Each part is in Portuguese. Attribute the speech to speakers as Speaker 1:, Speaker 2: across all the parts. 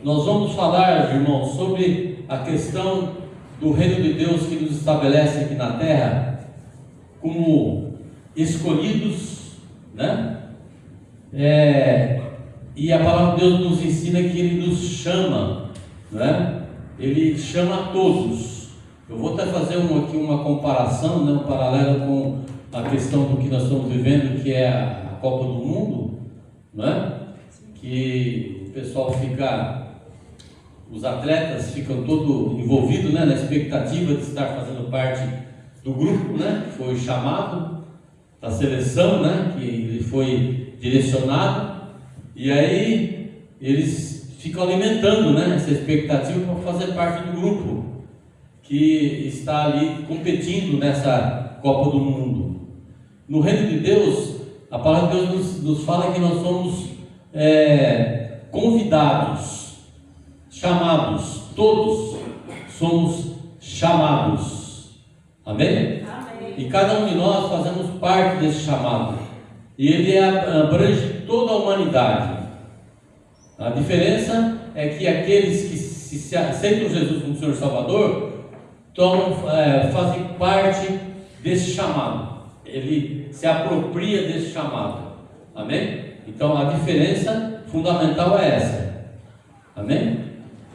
Speaker 1: nós vamos falar, irmãos, sobre a questão do reino de Deus que nos estabelece aqui na terra como escolhidos, né? E a palavra de Deus nos ensina que Ele nos chama, né? Ele chama a todos. Eu vou até fazer aqui uma comparação, né? Um paralelo com a questão do que nós estamos vivendo, que é a Copa do Mundo, né? Que o pessoal os atletas ficam todos envolvidos, né? Na expectativa de estar fazendo parte do grupo, né? Que foi chamado da seleção, né? Que ele foi direcionado, e aí eles ficam alimentando, né? Essa expectativa para fazer parte do grupo que está ali competindo nessa Copa do Mundo. No reino de Deus, a palavra de Deus nos fala que nós somos convidados, chamados, todos somos chamados, amém? Amém? E cada um de nós fazemos parte desse chamado, e ele abrange toda a humanidade. A diferença é que aqueles que se aceitam Jesus como Senhor Salvador fazem parte desse chamado, ele se apropria desse chamado, amém? Então a diferença fundamental é essa, amém?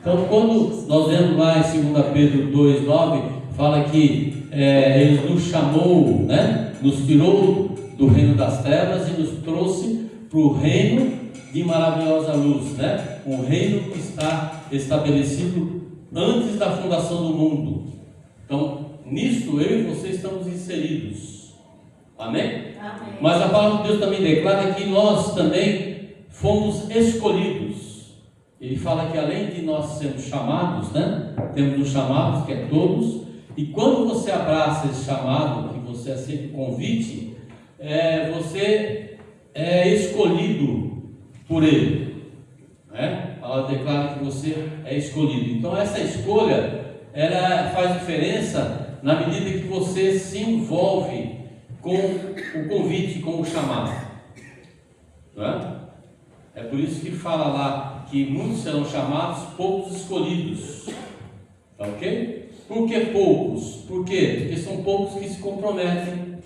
Speaker 1: Então quando nós vemos lá em 2 Pedro 2,9, fala que Ele nos chamou, né? Nos tirou do reino das trevas e nos trouxe para o reino de maravilhosa luz, né? Um reino que está estabelecido antes da fundação do mundo. Então, nisso eu e você estamos inseridos. Amém? Amém. Mas a palavra de Deus também declara que nós também fomos escolhidos. Ele fala que além de nós sermos chamados, né? Temos os chamados, que é todos. E quando você abraça esse chamado, que você aceita o convite, você é escolhido por Ele, né? A palavra declara que você é escolhido. Então essa escolha, ela faz diferença na medida que você se envolve com o convite, com o chamado, não é? É por isso que fala lá que muitos serão chamados, poucos escolhidos, tá ok? Por que poucos? Por quê? Porque são poucos que se comprometem,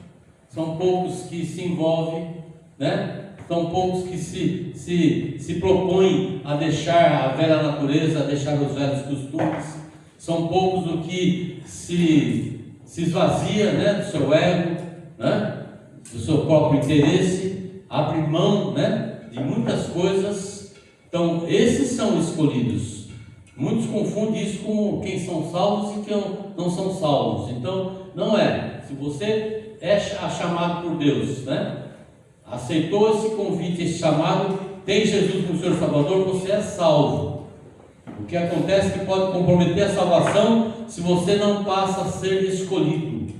Speaker 1: são poucos que se envolvem, né? São poucos que se propõem a deixar a velha natureza, a deixar os velhos costumes. São poucos o que se esvazia, né, do seu ego, né, do seu próprio interesse, abre mão, né, de muitas coisas. Então esses são escolhidos. Muitos confundem isso com quem são salvos e quem não são salvos. Então não é. Se você é chamado por Deus, né, aceitou esse convite, esse chamado, tem Jesus como Senhor Salvador, você é salvo. O que acontece é que pode comprometer a salvação se você não passa a ser escolhido.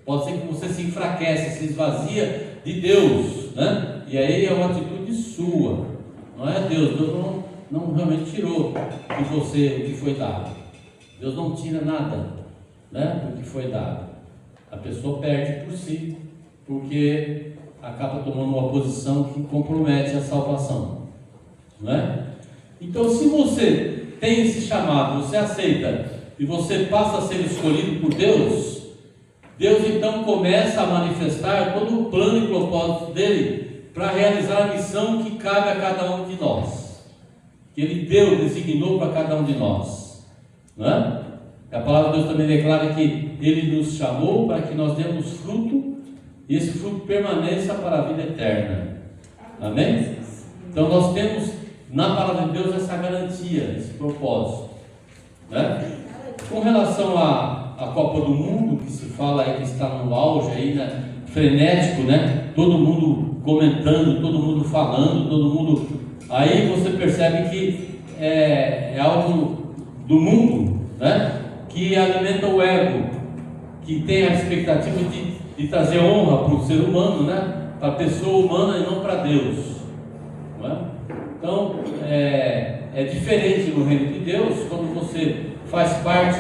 Speaker 1: Pode ser que você se enfraquece, se esvazia de Deus, né? E aí é uma atitude sua, não é Deus. Deus não realmente tirou de você o que foi dado. Deus não tira nada, né, do que foi dado. A pessoa perde por si, porque acaba tomando uma posição que compromete a salvação, não é? Então, se você tem esse chamado, você aceita e você passa a ser escolhido por Deus, Deus então começa a manifestar todo o plano e propósito dele para realizar a missão que cabe a cada um de nós, que ele designou para cada um de nós, não é? A palavra de Deus também declara que ele nos chamou para que nós demos fruto e esse fruto permaneça para a vida eterna, amém? Então nós temos na palavra de Deus essa garantia, esse propósito, né? Com relação à Copa do Mundo, que se fala aí que está no auge aí, né? Frenético, né? Todo mundo comentando, todo mundo falando, todo mundo, aí você percebe que é algo do mundo, né? Que alimenta o ego, que tem a expectativa de trazer honra para o ser humano, né? Para a pessoa humana e não para Deus, não é? Então é diferente no reino de Deus. Quando você faz parte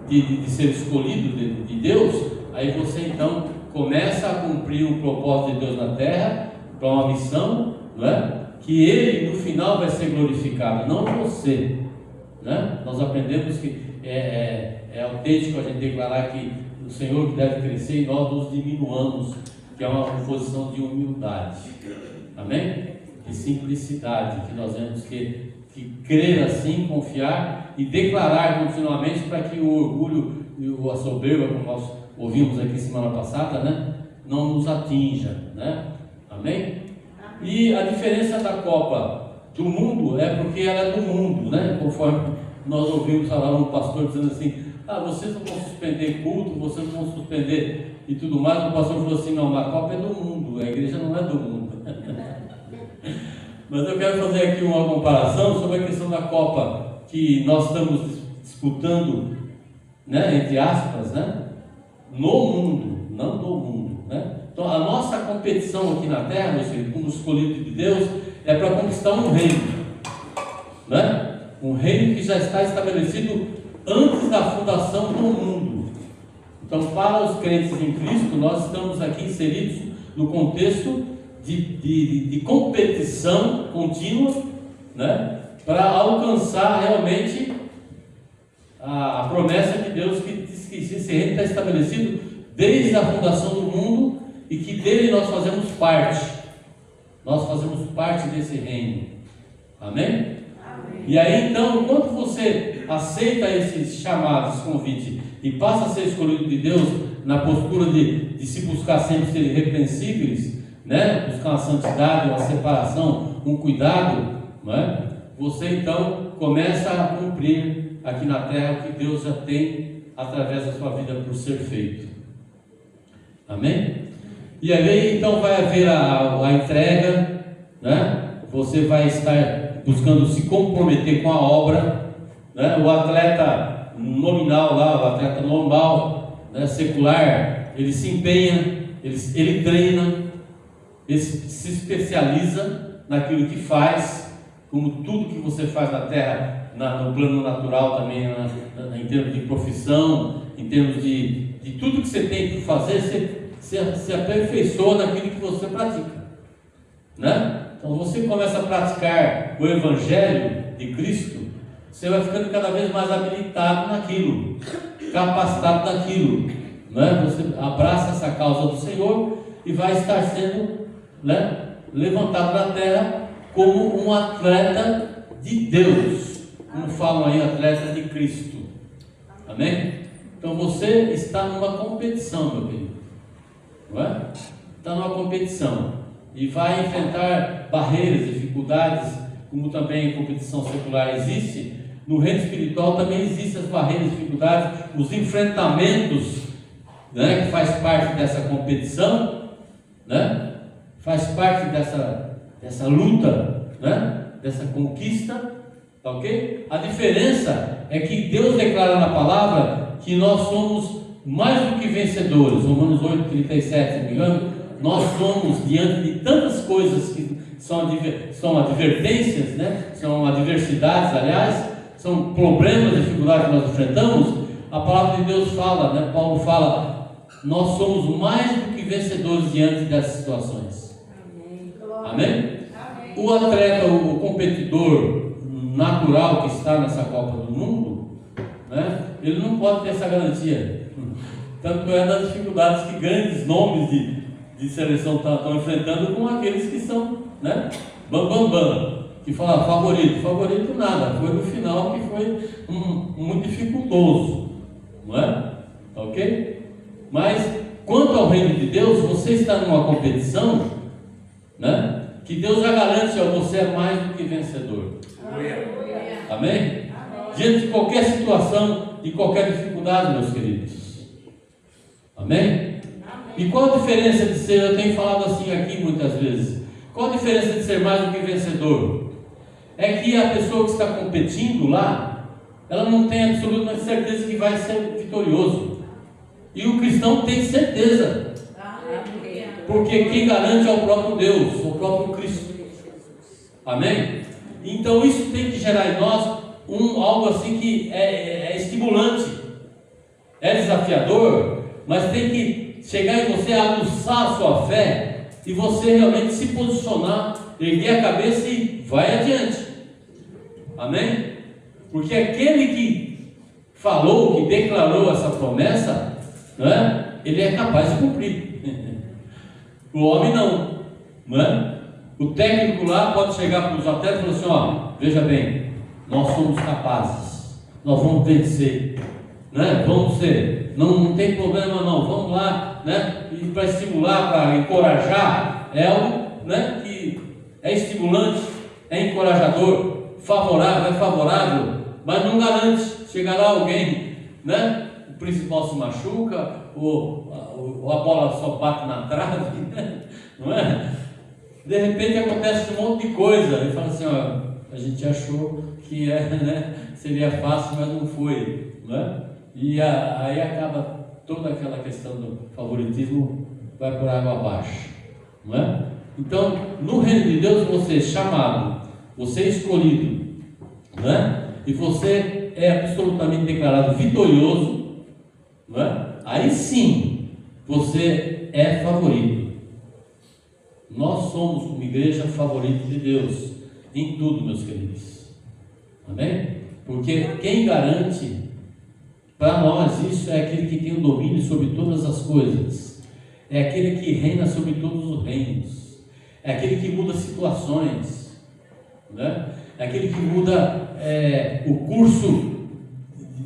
Speaker 1: de ser escolhido de Deus, aí você então começa a cumprir o propósito de Deus na terra, para uma missão, não é? que Ele no final vai ser glorificado, não você, né? Nós aprendemos que é autêntico a gente declarar que o Senhor deve crescer e nós nos diminuamos, que é uma posição de humildade, amém? De simplicidade, que nós temos que crer assim, confiar e declarar continuamente, para que o orgulho e a soberba, como nós ouvimos aqui semana passada, né, não nos atinja, né? Amém? E a diferença da Copa do Mundo é porque ela é do mundo, né? Conforme nós ouvimos falar um pastor dizendo assim: vocês não vão suspender culto, vocês não vão suspender e tudo mais. O pastor falou assim: não, a Copa é do mundo, a igreja não é do mundo. Mas eu quero fazer aqui uma comparação sobre a questão da Copa que nós estamos disputando, né, entre aspas, né, no mundo, não do mundo, né? Então a nossa competição aqui na terra, meus filhos, como escolhidos de Deus, é para conquistar um reino, né? Um reino que já está estabelecido antes da fundação do mundo. Então, para os crentes em Cristo, nós estamos aqui inseridos no contexto de competição contínua, né? Para alcançar realmente a promessa de Deus, que diz que esse reino está estabelecido desde a fundação do mundo e que dele nós fazemos parte. Nós fazemos parte desse reino. Amém? Amém. E aí então, quando você aceita esses chamados, esse convite, e passa a ser escolhido de Deus na postura de se buscar sempre ser irrepreensíveis, né? Buscar uma santidade, uma separação, um cuidado, não é? Você então começa a cumprir aqui na terra o que Deus já tem através da sua vida por ser feito. Amém? E aí então vai haver a entrega, né? Você vai estar buscando se comprometer com a obra, né? O atleta nominal lá, o atleta normal, né, secular, ele se empenha, ele treina, ele se especializa naquilo que faz, como tudo que você faz na terra, no plano natural também, em termos de profissão, em termos de tudo que você tem que fazer, você se aperfeiçoa naquilo que você pratica, né? Então você começa a praticar o Evangelho de Cristo, você vai ficando cada vez mais habilitado naquilo, capacitado naquilo, né? Você abraça essa causa do Senhor e vai estar sendo, né, levantado na terra como um atleta de Deus, como falam aí, atleta de Cristo. Amém? Então você está numa competição, meu querido, não é? Está numa competição e vai enfrentar barreiras, dificuldades, como também a competição secular existe. No reino espiritual também existem as barreiras, dificuldades, os enfrentamentos, né, que faz parte dessa competição, né? Faz parte dessa luta, né? Dessa conquista, tá ok? A diferença é que Deus declara na palavra que nós somos mais do que vencedores. Romanos 8:37, se não me engano, nós somos, diante de tantas coisas que são advertências, né? São adversidades, aliás, são problemas, dificuldades que nós enfrentamos. A palavra de Deus fala, né? Paulo fala, nós somos mais do que vencedores diante dessas situações. Amém? Amém? O atleta, o competidor natural que está nessa Copa do Mundo, né? Ele não pode ter essa garantia. Tanto é das dificuldades que grandes nomes de seleção estão enfrentando com aqueles que são, né, que fala favorito nada, foi no final que foi muito dificultoso, não é? Ok? Mas quanto ao reino de Deus, você está numa competição, né, que Deus já garante a você é mais do que vencedor. Amém? Diante de qualquer situação, de qualquer dificuldade, meus queridos. Amém? E qual a diferença de ser, eu tenho falado assim aqui muitas vezes, qual a diferença de ser mais do que vencedor? É que a pessoa que está competindo lá, ela não tem absoluta certeza que vai ser vitorioso. E o cristão tem certeza. Porque quem garante é o próprio Deus, o próprio Cristo. Amém? Então isso tem que gerar em nós algo assim que é estimulante, é desafiador, mas tem que chegar em você a aguçar a sua fé e você realmente se posicionar erguer a cabeça e vai adiante. Amém? Porque aquele que falou, que declarou essa promessa, né, ele é capaz de cumprir. O homem não, né? O técnico lá pode chegar para os atletas e falar assim: ó, veja bem, nós somos capazes, nós vamos vencer, né? Vamos ser, não tem problema não, vamos lá, né? E para estimular, para encorajar, é algo, né, que é estimulante, é encorajador, favorável, é favorável, mas não garante. Chegará alguém, né? O principal se machuca, ou a bola só bate na trave, né? Não é? De repente acontece um monte de coisa, e fala assim: ó, a gente achou que né, seria fácil, mas não foi, não é? E aí acaba toda aquela questão do favoritismo, vai por água abaixo, não é? Então, no reino de Deus, você é chamado, você é escolhido, não é? E você é absolutamente declarado vitorioso, não é? Aí sim, você é favorito. Nós somos, como igreja, favoritos de Deus em tudo, meus queridos. Amém? Porque quem garante para nós isso é aquele que tem o domínio sobre todas as coisas, é aquele que reina sobre todos os reinos, é aquele que muda situações, né? É aquele que muda o curso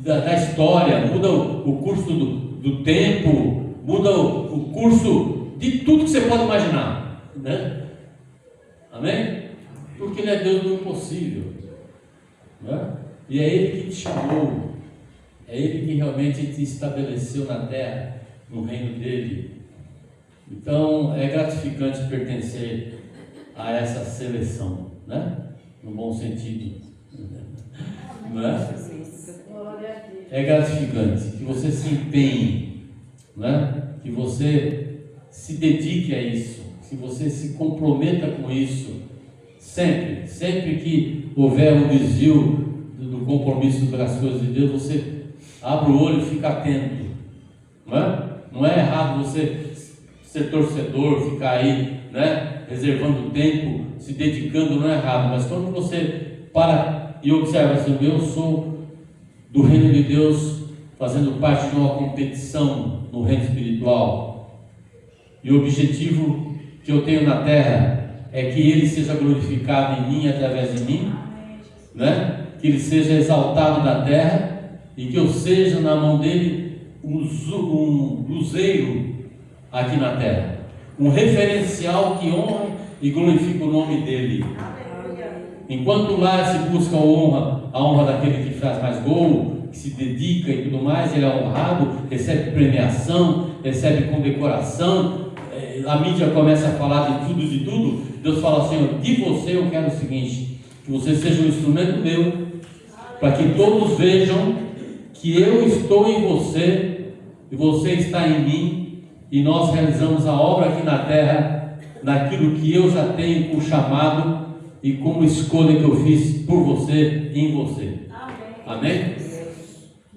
Speaker 1: da história, muda o curso do tempo, muda o curso de tudo que você pode imaginar, né? Amém? Porque Ele é Deus do impossível, né? E é Ele que te chamou, é Ele que realmente te estabeleceu na terra, no reino dEle. Então é gratificante pertencer a essa seleção, né? No bom sentido, não é? É gratificante que você se empenhe, né? Que você se dedique a isso, que você se comprometa com isso, sempre que houver um desvio do compromisso das coisas de Deus, você abre o olho e fica atento, não é? Não é errado você ser torcedor, ficar aí, né, reservando tempo, se dedicando, não é errado, mas quando você para e observa assim: eu sou do reino de Deus, fazendo parte de uma competição no reino espiritual, e o objetivo que eu tenho na terra é que Ele seja glorificado em mim, através de mim, né? Que Ele seja exaltado na terra, e que eu seja na mão dEle um luzeiro aqui na terra, um referencial que honra e glorifica o nome dEle. Enquanto lá se busca a honra daquele que faz mais gol, que se dedica e tudo mais, ele é honrado, recebe premiação, recebe condecoração, a mídia começa a falar de tudo. Deus fala assim: de você eu quero o seguinte, que você seja um instrumento meu, para que todos vejam que eu estou em você e você está em mim, e nós realizamos a obra aqui na terra, naquilo que eu já tenho como chamado e como escolha que eu fiz por você e em você. Amém?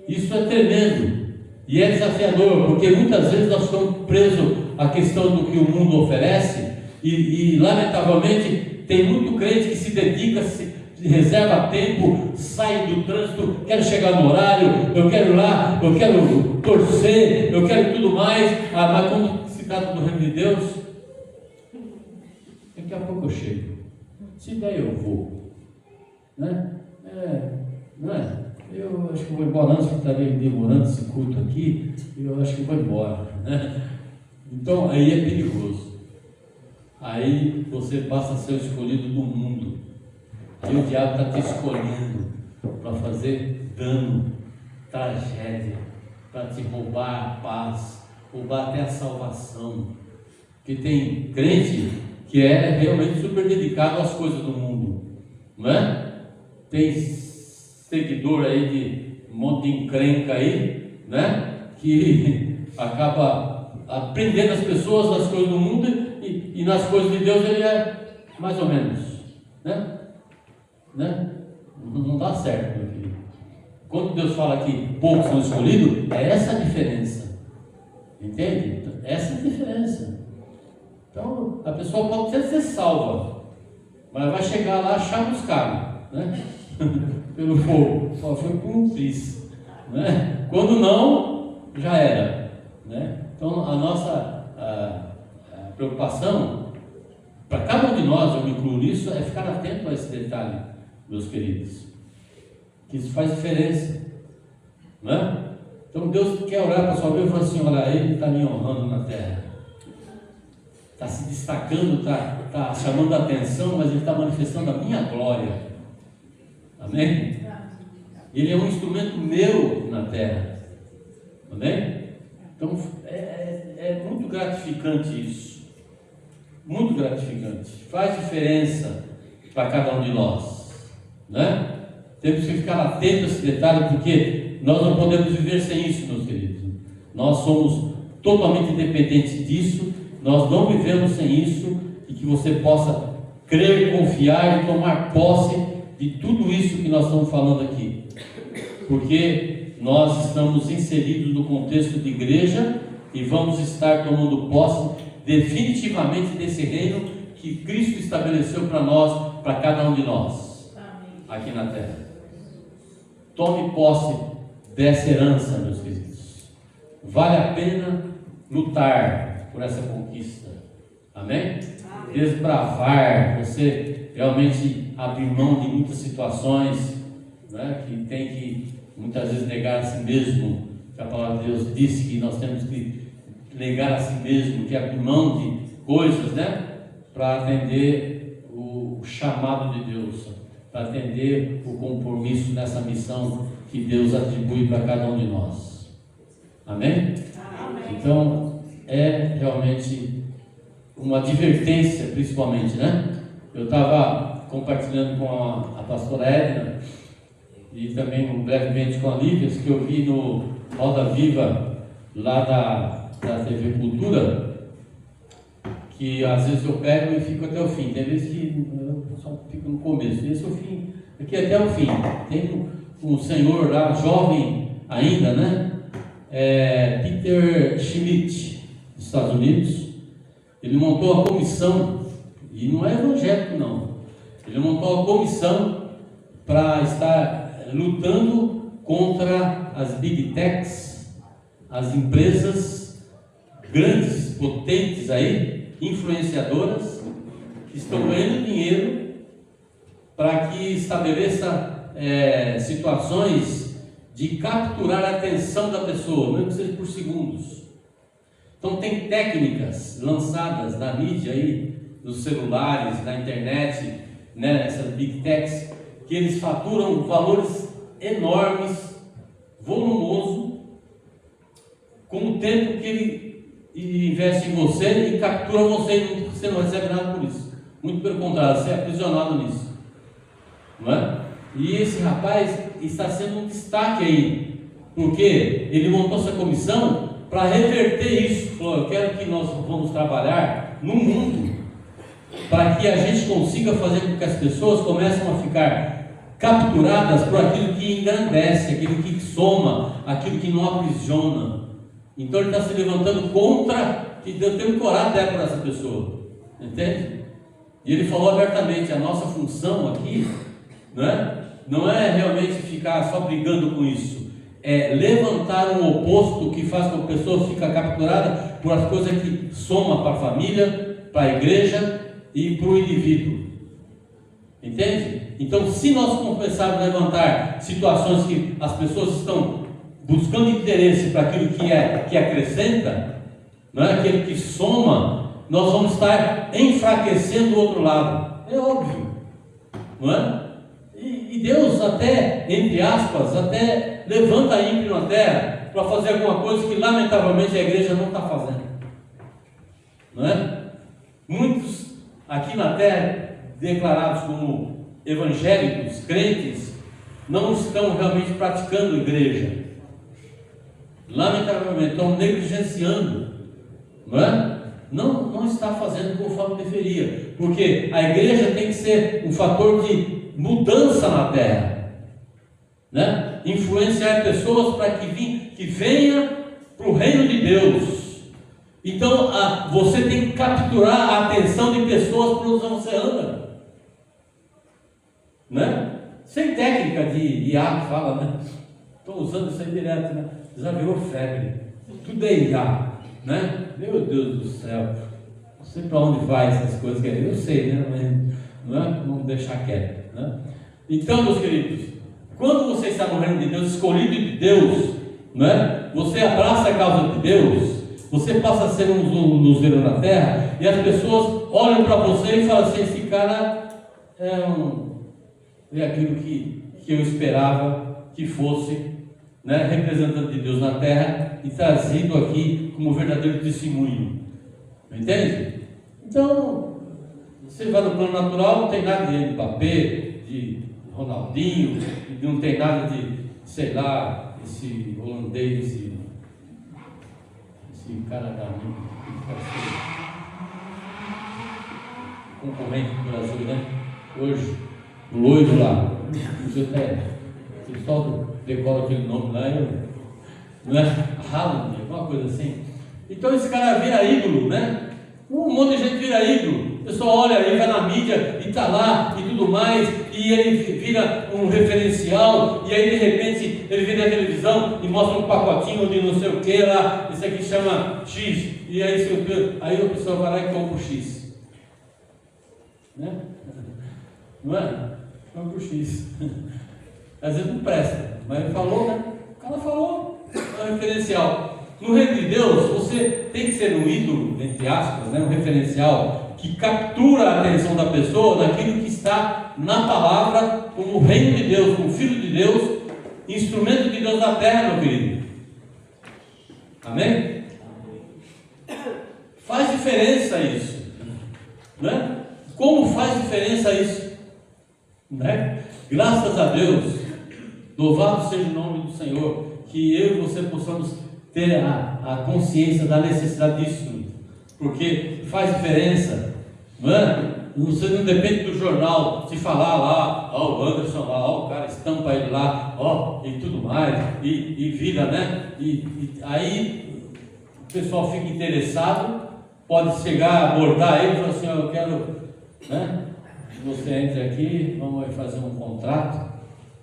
Speaker 1: Isso é tremendo e é desafiador, porque muitas vezes nós ficamos presos à questão do que o mundo oferece e lamentavelmente tem muito crente que se dedica, se reserva tempo, sai do trânsito, quero chegar no horário, eu quero ir lá, eu quero torcer, eu quero tudo mais, mas quando se trata do reino de Deus, daqui a pouco eu chego, se der eu vou, né? Não é? Eu acho que vou embora antes, que está demorando esse culto aqui, eu acho que vou embora, né? Então aí é perigoso, aí você passa a ser o escolhido do mundo, aí o diabo está te escolhendo para fazer dano, tragédia, para te roubar a paz, roubar até a salvação. Porque tem crente que é realmente super dedicado às coisas do mundo, não é? Tem seguidor aí de um monte de encrenca aí, né? Que acaba aprendendo as pessoas nas coisas do mundo e nas coisas de Deus ele é mais ou menos, né? Não dá certo, meu filho. Quando Deus fala que poucos são escolhidos, é essa a diferença, entende? Essa é a diferença. Então a pessoa pode até ser salva, Mas vai chegar lá chamuscado, né? Pelo fogo. Só foi por um tris, né? Quando não, já era, né? Então a nossa a preocupação, para cada um de nós, eu me incluo nisso, é ficar atento a esse detalhe, meus queridos, que isso faz diferença, né? Então Deus quer orar para a sua vida e falar assim: olha, Ele está me honrando na terra, está se destacando, está chamando a atenção, mas Ele está manifestando a minha glória. Amém? Ele é um instrumento meu na terra. Amém? Então é muito gratificante isso, muito gratificante, faz diferença para cada um de nós, né? Temos que ficar atentos a esse detalhe, porque nós não podemos viver sem isso, meus queridos. Nós somos totalmente dependentes disso, nós não vivemos sem isso, e que você possa crer, confiar e tomar posse de tudo isso que nós estamos falando aqui, porque nós estamos inseridos no contexto de igreja e vamos estar tomando posse definitivamente desse reino que Cristo estabeleceu para nós, para cada um de nós, aqui na terra. Tome posse dessa herança, meus queridos. Vale a pena lutar por essa conquista. Amém? Desbravar, você realmente abrir mão de muitas situações, né, que tem que muitas vezes negar a si mesmo, que a palavra de Deus disse que nós temos que negar a si mesmo, que abrir mão de coisas, né, para atender o chamado de Deus, para atender o compromisso nessa missão que Deus atribui para cada um de nós. Amém? Então é realmente uma advertência, principalmente, né? Eu estava compartilhando com a pastora Edna e também brevemente com a Lívia, que eu vi no Roda Viva lá da TV Cultura, que às vezes eu pego e fico até o fim, tem vezes que eu só fico no começo, esse é o fim, aqui até o fim. Tem um senhor lá, jovem ainda, né? Peter Schmidt, dos Estados Unidos. Ele montou a comissão, e não é evangélico não, ele montou a comissão para estar lutando contra as Big Techs, as empresas grandes, potentes aí, influenciadoras, que estão ganhando dinheiro para que estabeleça situações de capturar a atenção da pessoa, mesmo que seja por segundos. Então tem técnicas lançadas na mídia aí, nos celulares, na internet, né, essas Big Techs, que eles faturam valores enormes, volumoso, com o tempo que ele investe em você e captura você e você não recebe nada por isso. Muito pelo contrário, você é aprisionado nisso, não é? E esse rapaz está sendo um destaque aí, porque ele montou essa comissão para reverter isso. Falou: eu quero que nós vamos trabalhar no mundo para que a gente consiga fazer com que as pessoas comecem a ficar capturadas por aquilo que engrandece, aquilo que soma, aquilo que não aprisiona. Então ele está se levantando contra, que Deus tem que orar até por essa pessoa, entende? E ele falou abertamente: a nossa função aqui, não é realmente ficar só brigando com isso, é levantar um oposto que faz com que a pessoa fique capturada por as coisas que soma para a família, para a igreja e para o indivíduo. Entende? Então, se nós começarmos a levantar situações que as pessoas estão buscando interesse para aquilo que acrescenta, não é aquilo que soma, nós vamos estar enfraquecendo o outro lado. É óbvio, não é? E Deus até, entre aspas, até levanta ímpio na terra para fazer alguma coisa que lamentavelmente a igreja não está fazendo, não é? Muitos aqui na terra, declarados como evangélicos, crentes, não estão realmente praticando igreja, lamentavelmente estão negligenciando, não é? Não está fazendo conforme deveria, porque a igreja tem que ser um fator de mudança na terra, né? Influenciar pessoas para que venha para o reino de Deus. Então você tem que capturar a atenção de pessoas por onde você anda. né? Sem técnica de IA, que fala, né? Estou usando isso aí direto, né? Já virou febre. Tudo é IA, né? Meu Deus do céu. Não sei para onde vai essas coisas, eu sei, né? Mas não é? Vamos deixar quieto, né? Então, meus queridos, quando você está no reino de Deus, escolhido de Deus, né? Você abraça a causa de Deus, você passa a ser um luzeiro na terra, e as pessoas olham para você e falam assim: esse cara é aquilo que eu esperava que fosse, né, representante de Deus na terra e trazido aqui como verdadeiro testemunho. Entende? Então, você vai no plano natural, não tem nada de Mbappé, de Ronaldinho, não tem nada de, sei lá, esse holandês, esse cara da concorrente do Brasil, né? Hoje, o loiro lá, o pessoal decora aquele nome lá, não é? Haaland, alguma coisa assim. Então esse cara vira ídolo, né? Um monte de gente vira ídolo. O pessoal olha aí, vai na mídia e está lá e tudo mais, e ele vira um referencial, e aí de repente ele vira a televisão e mostra um pacotinho de não sei o que lá, isso aqui chama X, e aí o pessoal vai lá e compra o X, né? Não é? Compra o X. Às vezes não presta, mas ele falou, né? O cara falou, é um referencial. No reino de Deus, você tem que ser um ídolo, entre aspas, né? Um referencial que captura a atenção da pessoa naquilo que está na palavra, como reino de Deus, como filho de Deus, instrumento de Deus na terra, meu querido. Amém? Faz diferença isso, né? Como faz diferença isso, né? Graças a Deus, louvado seja o nome do Senhor, que eu e você possamos ter a consciência da necessidade disso, porque faz diferença, não é? Você não depende do jornal, se falar lá, ó, o Anderson lá, ó, o cara estampa ele lá, ó, e tudo mais, e vira, né? E aí o pessoal fica interessado, pode chegar, abordar ele e falar assim: ó, eu quero, né? Você entra aqui, vamos fazer um contrato,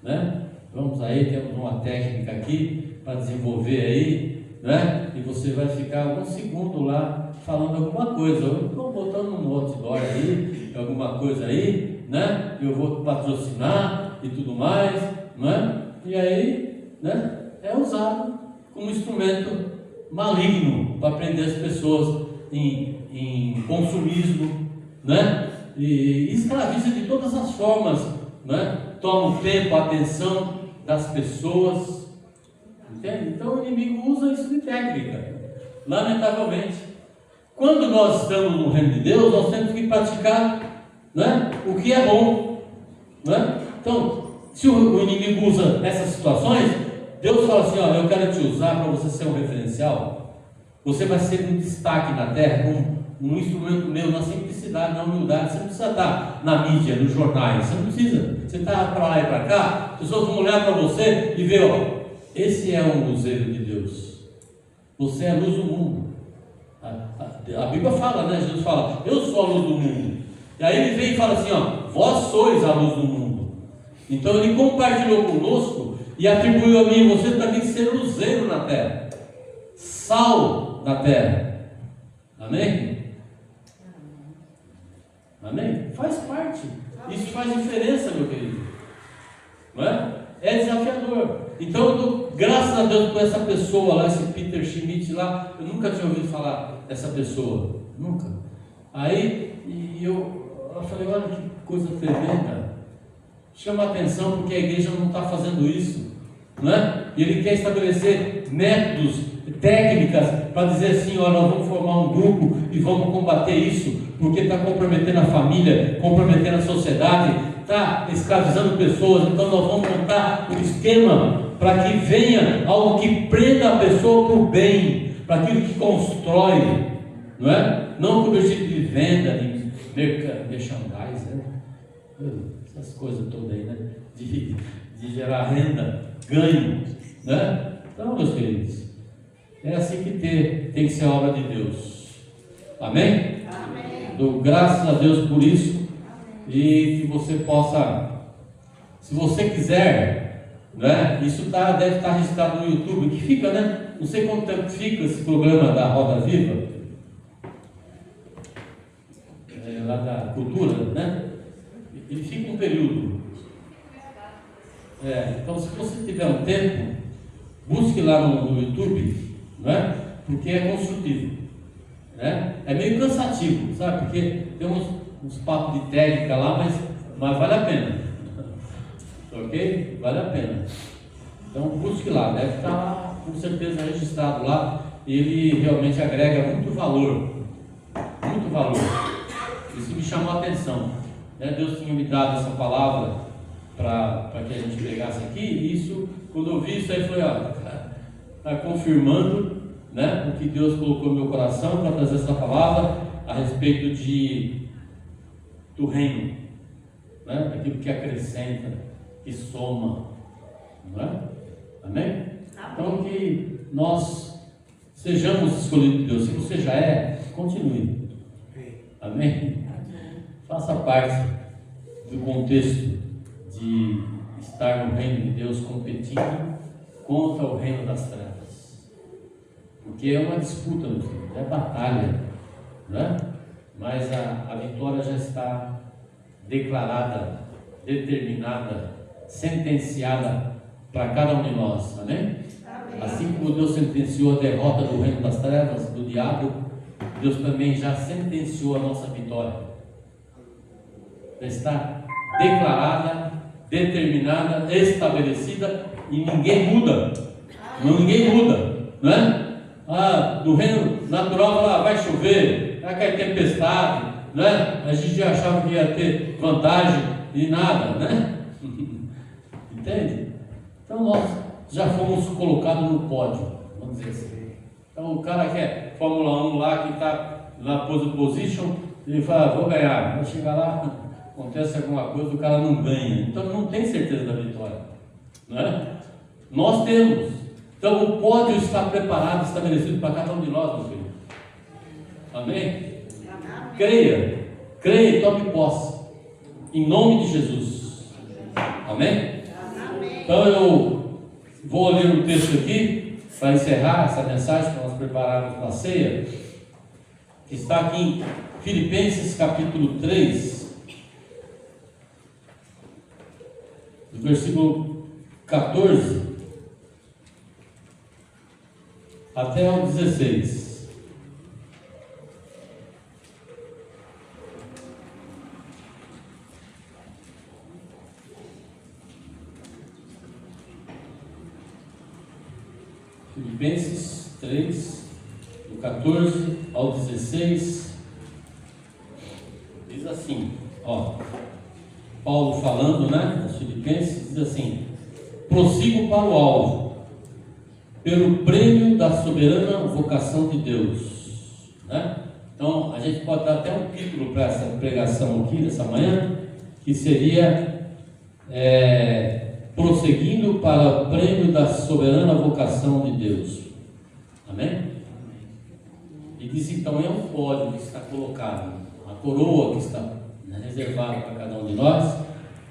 Speaker 1: né? Vamos aí, temos uma técnica aqui para desenvolver aí, né? E você vai ficar algum segundo lá falando alguma coisa. Eu estou botando um outdoor aí, alguma coisa aí, né? Eu vou patrocinar e tudo mais, né? E aí, né? É usado como instrumento maligno para prender as pessoas em consumismo, né? E escraviza de todas as formas, né? Toma o tempo, a atenção das pessoas, entende? Então o inimigo usa isso de técnica, lamentavelmente. Quando nós estamos no reino de Deus, nós temos que praticar, né, o que é bom, né? Então, se o inimigo usa essas situações, Deus fala assim: ó, eu quero te usar para você ser um referencial. Você vai ser um destaque na terra, um instrumento meu, na simplicidade, na humildade. Você não precisa estar na mídia, nos jornais, você não precisa. Você está para lá e para cá, as pessoas vão olhar para você e ver: ó, esse é um luzeiro de Deus, você é a luz do mundo. A Bíblia fala, né? Jesus fala: eu sou a luz do mundo. E aí ele vem e fala assim: ó, vós sois a luz do mundo. Então ele compartilhou conosco e atribuiu a mim e você também ser luzeiro na terra, sal na terra. Amém? Amém? Faz parte. Isso faz diferença, meu querido. Não é? É desafiador. Então eu dou graças a Deus por essa pessoa lá, esse Peter Schmidt lá. Eu nunca tinha ouvido falar dessa pessoa, nunca. Aí eu falei: olha que coisa tremenda. Chama a atenção porque a igreja não está fazendo isso, não é? E ele quer estabelecer métodos, técnicas para dizer assim: ó, nós vamos formar um grupo e vamos combater isso, porque está comprometendo a família, comprometendo a sociedade, está escravizando pessoas. Então nós vamos montar um esquema para que venha algo que prenda a pessoa para o bem, para aquilo que constrói, não é? Não com o objetivo de venda, de merchandise, né? Essas coisas todas aí, né? De gerar renda, ganho, né? Então, meus queridos, é assim que tem que ser a obra de Deus. Amém? Amém. Dou graças a Deus por isso. Amém. E que você possa Se você quiser, né, isso deve estar registrado no YouTube, que fica, né? Não sei quanto tempo fica esse programa da Roda Viva, lá da cultura, né? Ele fica um período. Então, se você tiver um tempo, busque lá no YouTube, né? Porque é construtivo, né? É meio cansativo, sabe? Porque tem uns papos de técnica lá, mas vale a pena, ok? Vale a pena. Então, busque lá, deve estar lá, com certeza registrado lá. Ele realmente agrega muito valor, muito valor. Isso me chamou a atenção, né? Deus tinha me dado essa palavra para que a gente pregasse aqui, e isso, quando eu vi isso aí, foi, está confirmando, né, o que Deus colocou no meu coração para trazer essa palavra a respeito do reino, né, daquilo que acrescenta, que soma, não é? Amém? Então, que nós sejamos escolhidos de Deus. Se você já é, continue. Amém? Faça parte do contexto de estar no reino de Deus competindo contra o reino das trevas, porque é uma disputa, meu filho, é batalha, né? Mas a vitória já está declarada, determinada, sentenciada para cada um de nós, amém? Assim como Deus sentenciou a derrota do reino das trevas, do diabo, Deus também já sentenciou a nossa vitória, já está declarada, determinada, estabelecida, e ninguém muda. Ninguém muda, não é? No reino natural vai chover, vai cair tempestade, né? A gente já achava que ia ter vantagem e nada, né? Entende? Então nós já fomos colocados no pódio, vamos dizer assim. Então o cara que é Fórmula 1 lá, que está na pole position, ele fala, vou ganhar, vai chegar lá, acontece alguma coisa, o cara não ganha, então não tem certeza da vitória, não é? Nós temos. Então o pódio está preparado, estabelecido para cada um de nós, meu filho. Amém? Creia e tome posse, em nome de Jesus. Amém? Então eu vou ler um texto aqui para encerrar essa mensagem que nós preparamos para a ceia, que está aqui em Filipenses capítulo 3, do versículo 14 até o 16. Filipenses 3, do 14 ao 16, diz assim, Paulo falando, né, aos Filipenses, diz assim: prossigo para o alvo, pelo prêmio da soberana vocação de Deus, né? Então, a gente pode dar até um título para essa pregação aqui, nessa manhã, que seria prosseguindo para o prêmio da soberana vocação de Deus. Amém? E diz então, é um pódio que está colocado, a coroa que está reservada para cada um de nós.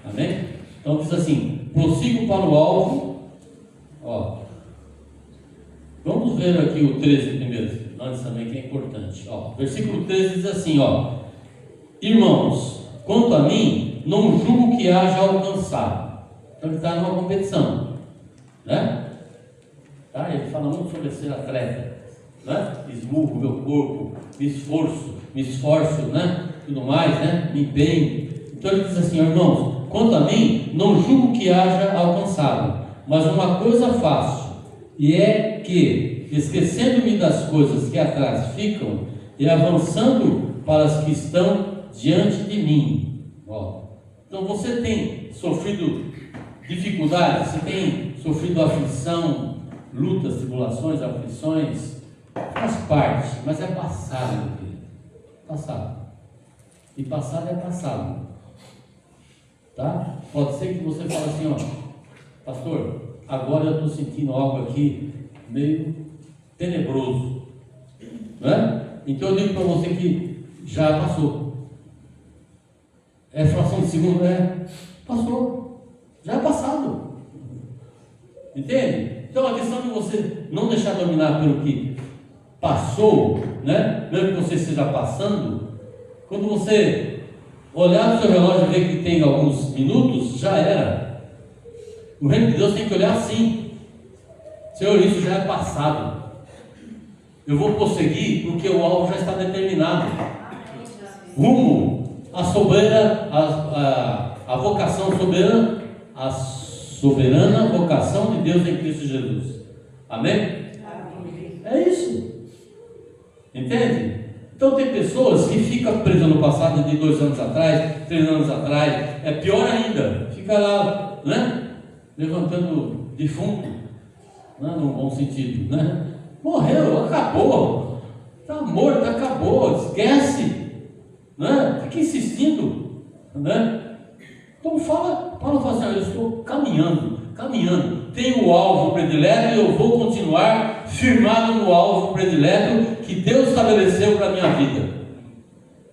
Speaker 1: Amém? Então diz assim: prossigo para o alvo. Vamos ver aqui o 13 primeiro, antes também, que é importante. Versículo 13 diz assim: irmãos, quanto a mim, não julgo que haja alcançado. Então ele está numa competição, né? Ele fala muito sobre ser atleta, né? Esmurro meu corpo, me esforço, né? Tudo mais, né? Me empenho. Então ele diz assim: irmãos, quanto a mim, não julgo que haja alcançado, mas uma coisa faço, e é que, esquecendo-me das coisas que atrás ficam e avançando para as que estão diante de mim. Então você tem sofrido dificuldades, você tem sofrido aflição, lutas, tribulações, aflições, faz parte, mas é passado, meu filho. Passado. E passado é passado. Tá? Pode ser que você fale assim: pastor, agora eu estou sentindo algo aqui meio tenebroso, né? Então eu digo para você que já passou. É fração de segundo, passou. Já é passado. Entende? Então a questão de você não deixar dominar pelo que passou, né? Mesmo que você esteja passando, quando você olhar no seu relógio e ver que tem alguns minutos, já era. O reino de Deus tem que olhar assim: Senhor, isso já é passado. Eu vou prosseguir porque o alvo já está determinado. Rumo à soberana, a vocação soberana, a soberana vocação de Deus em Cristo Jesus. Amém? É isso. Entende? Então tem pessoas que ficam presas no passado de 2 anos atrás, 3 anos atrás. É pior ainda, fica lá, né? Levantando defunto, né? No bom sentido, né? Morreu, acabou, está morto, acabou, esquece, né? Fica insistindo, né? Então Paulo fala assim: eu estou caminhando, tenho o alvo predileto e eu vou continuar firmado no alvo predileto que Deus estabeleceu para a minha vida,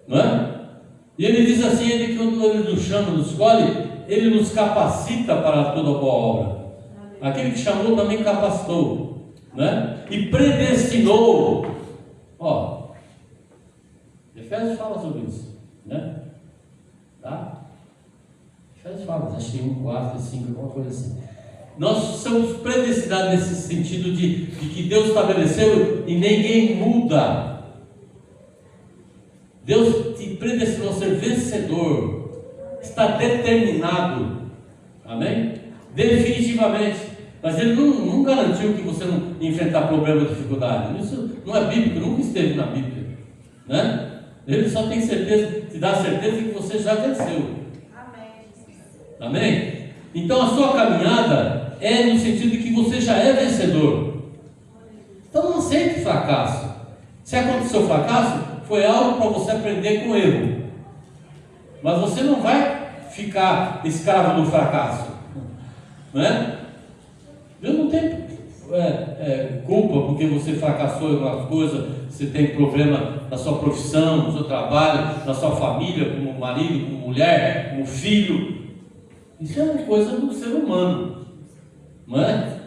Speaker 1: não é? E ele diz assim: ele, quando ele nos chama, nos escolhe, ele nos capacita para toda boa obra. Aquele que chamou também capacitou, né? E predestinou. Ó, Efésios fala sobre isso, né? Tá? Efésios fala, acho que 1, 4, 5, alguma coisa assim. Nós somos predestinados nesse sentido de que Deus estabeleceu e ninguém muda. Deus te predestinou a ser vencedor, está determinado, amém? Definitivamente. Mas ele não garantiu que você não enfrentar problema e dificuldade. Isso não é bíblico, nunca esteve na Bíblia, né? Ele só tem certeza, te dá certeza de que você já venceu. Amém? Então a sua caminhada é no sentido de que você já é vencedor. Então não aceite fracasso. Se aconteceu fracasso, foi algo para você aprender com o erro. Mas você não vai ficar escravo do fracasso, não é? Deus não tem culpa porque você fracassou em alguma coisa. Você tem problema na sua profissão, no seu trabalho, na sua família, como marido, como mulher, como filho. Isso é uma coisa do ser humano, não é?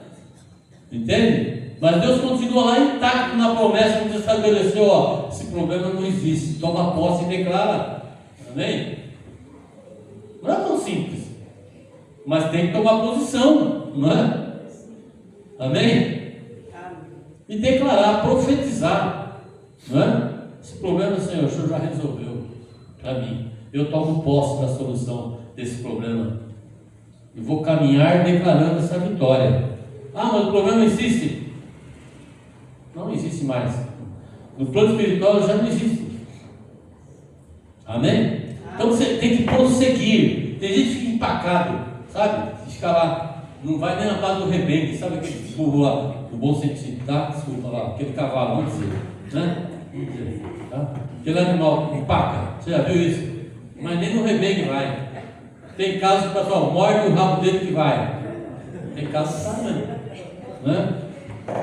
Speaker 1: Entende? Mas Deus continua lá intacto na promessa que Deus estabeleceu. Ó, esse problema não existe. Toma posse e declara. Amém? Não é tão simples, mas tem que tomar posição, não é? Amém? E declarar, profetizar, não é? Esse problema, Senhor, o Senhor já resolveu para mim. Eu tomo posse da solução desse problema. E vou caminhar declarando essa vitória. Ah, mas o problema existe. Não existe mais. No plano espiritual já não existe. Amém? Então você tem que prosseguir. Tem gente que fica empacado, sabe? Fica lá, não vai nem na base do rebenque. Sabe aquele burro lá, do bom sentido, tá? Desculpa lá, aquele cavalo, vamos dizer, né? Tá? Aquele animal empaca. Você já viu isso? Mas nem no rebenque vai. Tem casos que o pessoal morde o rabo dele que vai. Tem casos que está mesmo, né?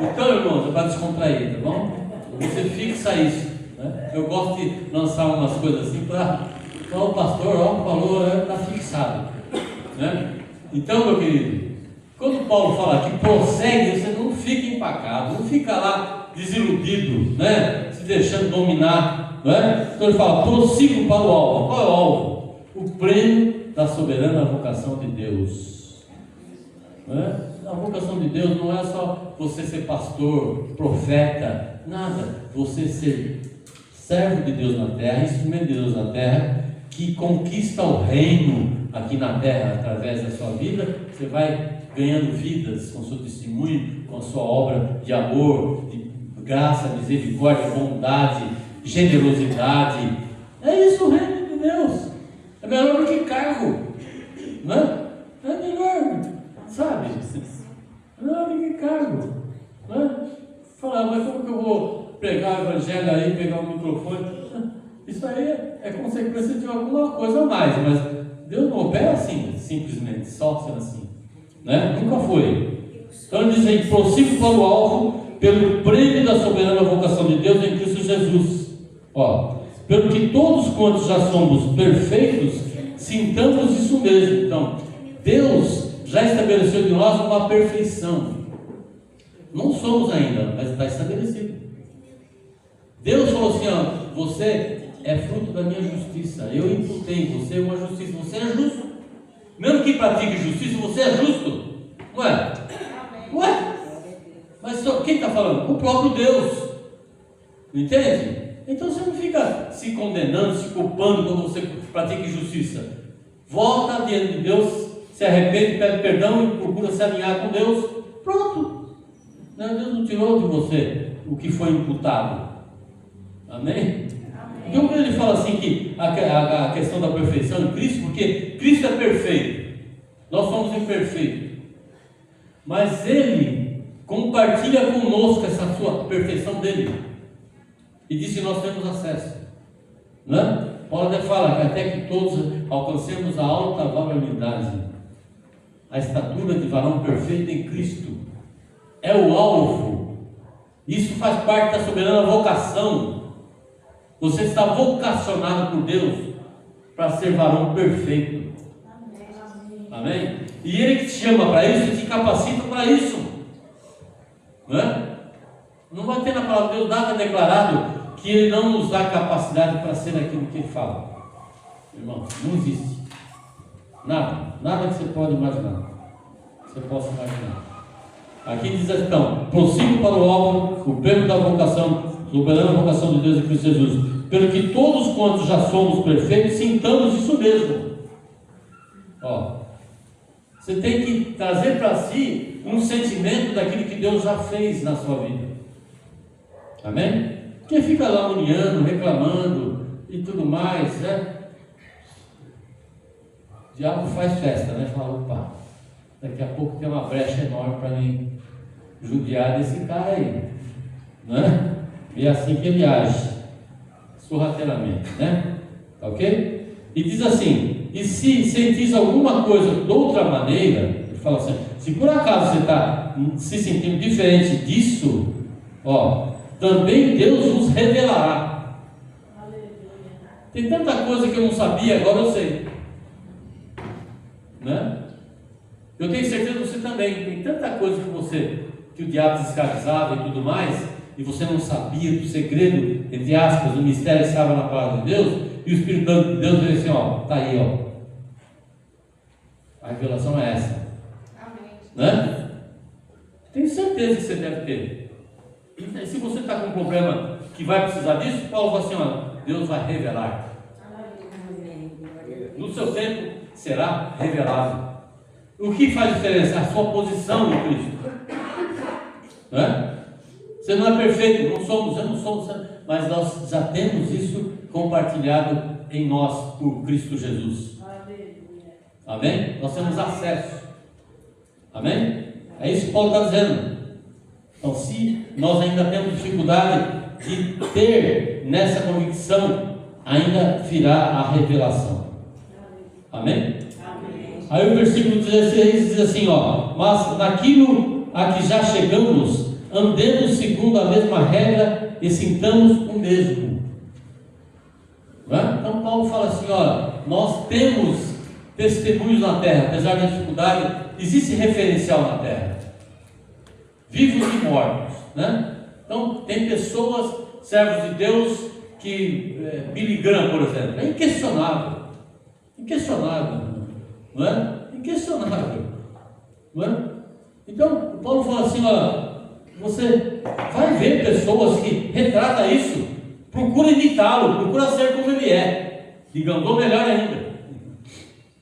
Speaker 1: Então, irmãos, é para descontrair, tá bom? Você fixa isso, né? Eu gosto de lançar umas coisas assim para o pastor, ó, falou, está fixado, né? Então, meu querido, quando Paulo fala que prossegue, você não fica empacado, não fica lá desiludido, né? Se deixando dominar, né? Então ele fala, prossigo para o alvo. Qual é o alvo? O prêmio da soberana vocação de Deus, né? A vocação de Deus não é só você ser pastor, profeta, nada. Você ser servo de Deus na terra, instrumento de Deus na terra, que conquista o reino aqui na terra através da sua vida. Você vai ganhando vidas com o seu testemunho, com a sua obra de amor, de graça, misericórdia, bondade, generosidade. É isso o reino de Deus. É melhor do que cargo, né? É melhor, sabe? É melhor do que cargo, né? Falar, mas como que eu vou pregar o evangelho aí, pegar o microfone? Isso aí é consequência de alguma coisa a mais, mas Deus não opera assim, simplesmente, só sendo assim, né? Nunca foi. Então ele diz aí, prossigo para o alvo, pelo prêmio da soberana vocação de Deus em Cristo Jesus. Ó, pelo que todos quantos já somos perfeitos, sintamos isso mesmo. Então, Deus já estabeleceu de nós uma perfeição. Não somos ainda, mas está estabelecido. Deus falou assim, ó, você é fruto da minha justiça, eu imputei em você uma justiça, você é justo. Mesmo que pratique justiça, você é justo. Não é? Ué? Mas quem está falando? O próprio Deus. Entende? Então você não fica se condenando, se culpando quando você pratica injustiça. Volta diante de Deus, se arrepende, pede perdão e procura se alinhar com Deus. Pronto. Deus não tirou de você o que foi imputado. Amém? Então quando ele fala assim que a questão da perfeição em Cristo, porque Cristo é perfeito, nós somos imperfeitos, mas Ele compartilha conosco essa sua perfeição dele, e diz que nós temos acesso, né? Paulo até fala que até que todos alcancemos a alta varonilidade, a estatura de varão perfeito em Cristo, é o alvo. Isso faz parte da soberana vocação. Você está vocacionado por Deus para ser varão perfeito. Amém? E Ele que te chama para isso, Ele te capacita para isso. Não é? Não vai ter na palavra de Deus nada declarado que Ele não nos dá capacidade para ser aquilo que Ele fala. Irmão, não existe. Nada que você pode imaginar. Que você possa imaginar. Aqui diz então, prossigo para o alvo, o prêmio da vocação, soberana vocação de Deus em Cristo Jesus, pelo que todos quantos já somos perfeitos, sintamos isso mesmo. Ó, você tem que trazer para si um sentimento daquilo que Deus já fez na sua vida. Amém? Porque fica lá muniando, reclamando e tudo mais, né? O diabo faz festa, né? Fala, opa, daqui a pouco tem uma brecha enorme para mim judiar desse cara aí, né? E é assim que ele age, sorrateiramente, né? Ok? E diz assim, e se sentis alguma coisa de outra maneira, ele fala assim, se por acaso você está se sentindo diferente disso, ó, também Deus vos revelará. Tem tanta coisa que eu não sabia, agora eu sei, né? Eu tenho certeza que você também, tem tanta coisa que o diabo te escravizava e tudo mais, e você não sabia do segredo, entre aspas, do mistério que estava na palavra de Deus, e o Espírito Santo de Deus veio assim, ó, está aí, ó. A revelação é essa. Amém. Né? Tenho certeza que você deve ter. E se você está com um problema que vai precisar disso, Paulo fala assim, ó, Deus vai revelar. No seu tempo será revelado. O que faz diferença? A sua posição em Cristo. Né? Você não é perfeito, não somos, eu não sou, mas nós já temos isso compartilhado em nós por Cristo Jesus. Amém? Nós temos acesso. Amém? É isso que Paulo está dizendo. Então, se nós ainda temos dificuldade de ter nessa convicção, ainda virá a revelação. Amém? Aí o versículo 16 diz assim, ó, mas naquilo a que já chegamos, andemos segundo a mesma regra e sintamos o mesmo. Não é? Então Paulo fala assim, ó, nós temos testemunhos na terra, apesar da dificuldade, existe referencial na terra, vivos e mortos, né? Então tem pessoas, servos de Deus, que Billy Graham, por exemplo, é inquestionável, não é? Inquestionável, não é? Então Paulo fala assim, ó, você vai ver pessoas que retratam isso, procura imitá-lo, procura ser como ele é, digamos, ou melhor ainda,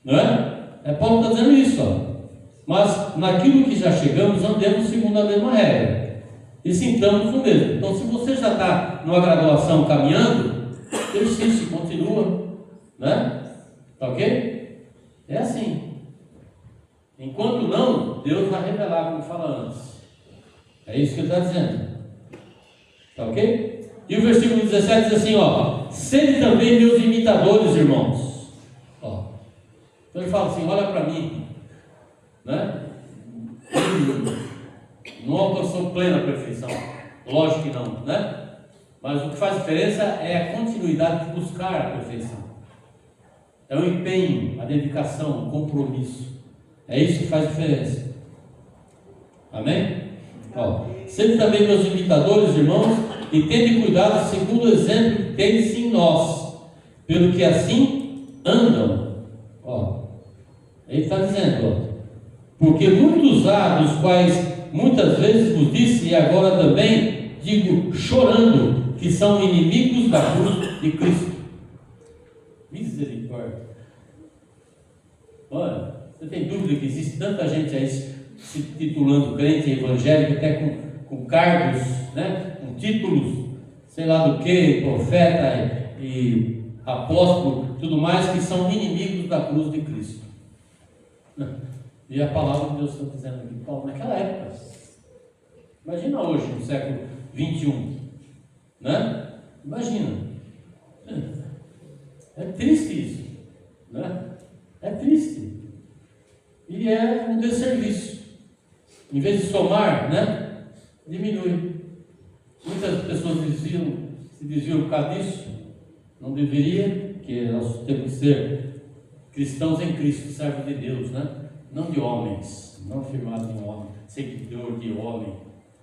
Speaker 1: não é? Paulo está dizendo isso, ó. Mas naquilo que já chegamos, andemos segundo a mesma regra e sintamos o mesmo. Então, se você já está numa graduação caminhando, persiste, continua, né? Tá ok? É assim. Enquanto não, Deus vai revelar, como fala antes. É isso que ele está dizendo. Tá ok? E o versículo 17 diz assim, ó, sede também meus imitadores, irmãos. Ó. Então ele fala assim, olha para mim, né? Não alcançou plena perfeição, lógico que não, né? Mas o que faz diferença é a continuidade de buscar a perfeição. É o empenho, a dedicação, o compromisso. É isso que faz diferença. Amém? Ó, sede também meus imitadores, irmãos, e tende cuidado segundo o exemplo que tendes em nós, pelo que assim andam. Ó, ele está dizendo, ó, porque muitos há, dos quais muitas vezes vos disse, e agora também digo, chorando, que são inimigos da cruz de Cristo. Misericórdia. Olha, você tem dúvida que existe tanta gente aí se titulando crente evangélico, até com cargos, né, com títulos, sei lá do que, profeta e apóstolo, tudo mais, que são inimigos da cruz de Cristo. E a palavra de Deus está dizendo aqui, Paulo, naquela época, imagina hoje, no século 21, né? Imagina, é triste isso, né? É triste, e é um desserviço. Em vez de somar, né, diminui. Muitas pessoas se desviam por causa disso. Não deveria, porque nós temos que ser cristãos em Cristo, servos de Deus, né? Não de homens, não firmados em homem, seguidor de homem,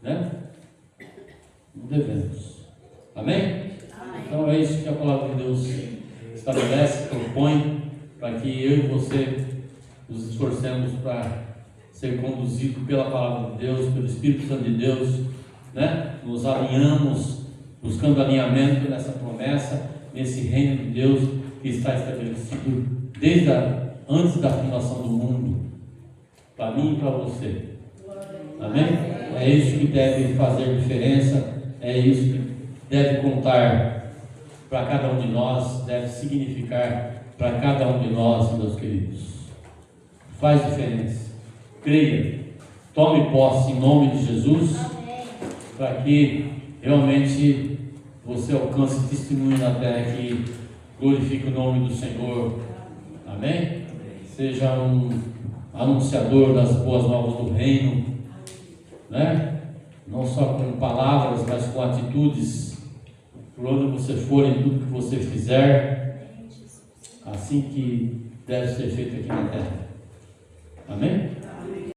Speaker 1: né? Não devemos. Amém? Amém? Então é isso que a palavra de Deus estabelece, propõe, para que eu e você nos esforcemos para ser conduzido pela palavra de Deus, pelo Espírito Santo de Deus, né? Nos alinhamos, buscando alinhamento nessa promessa, nesse reino de Deus que está estabelecido desde antes da fundação do mundo, para mim e para você. Amém? É isso que deve fazer diferença, é isso que deve contar para cada um de nós, deve significar para cada um de nós, meus queridos. Faz diferença. Creia, tome posse em nome de Jesus, para que realmente você alcance testemunho na terra que glorifique o nome do Senhor. Amém? Seja um anunciador das boas novas do reino, né? Não só com palavras, mas com atitudes, por onde você for, em tudo que você fizer, assim que deve ser feito aqui na terra. Amém?